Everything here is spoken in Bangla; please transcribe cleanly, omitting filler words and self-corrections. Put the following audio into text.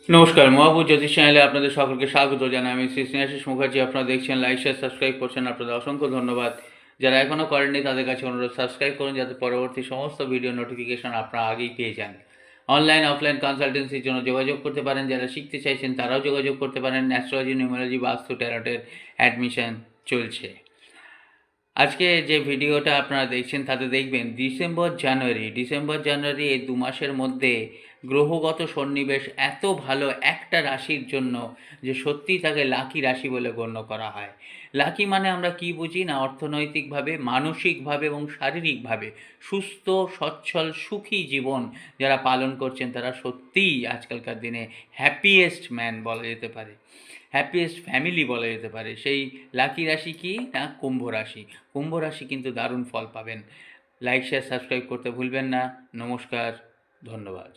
নমস্কার, মহাপুর জ্যোতিষ চ্যানেলে আপনাদের সকলকে স্বাগত জানাই। আমি শ্রী স্নেহাশিস মুখার্জি। আপনারা দেখছেন, লাইক, শেয়ার, সাবস্ক্রাইব করছেন। আপনাদের অসংখ্য ধন্যবাদ। যারা এখনও করেননি তাদের কাছে অনুরোধ, সাবস্ক্রাইব করুন যাতে পরবর্তী সমস্ত ভিডিও নোটিফিকেশন আপনারা আগেই পেয়ে যান। অনলাইন অফলাইন কনসালটেন্সির জন্য যোগাযোগ করতে পারেন। যারা শিখতে চাইছেন তারাও যোগাযোগ করতে পারেন। অ্যাস্ট্রোলজি, নিউমেরোলজি, বাস্তু, ট্যারোটের অ্যাডমিশন চলছে। আজকে যে ভিডিওটা আপনারা দেখছেন তাতে দেখবেন ডিসেম্বর জানুয়ারি এই 2 মাসের মধ্যে গ্রহগত সন্নিবেশ এত ভালো একটা রাশির জন্য যে সত্যিই তাকে লাকি রাশি বলে গণ্য করা হয়। লাকি মানে আমরা কি বুঝি না, অর্থনৈতিকভাবে, মানসিকভাবে এবং শারীরিকভাবে সুস্থ, সচ্ছল, সুখী জীবন যারা পালন করছেন তারা সত্যিই আজকালকার দিনে হ্যাপিয়েস্ট ম্যান বলা যেতে পারে, হ্যাপিয়েস্ট ফ্যামিলি বলা যেতে পারে। সেই লাকি রাশি কি না, কুম্ভ রাশি। কুম্ভ রাশি কিন্তু দারুণ ফল পাবেন। লাইক, শেয়ার, সাবস্ক্রাইব করতে ভুলবেন না। নমস্কার, ধন্যবাদ।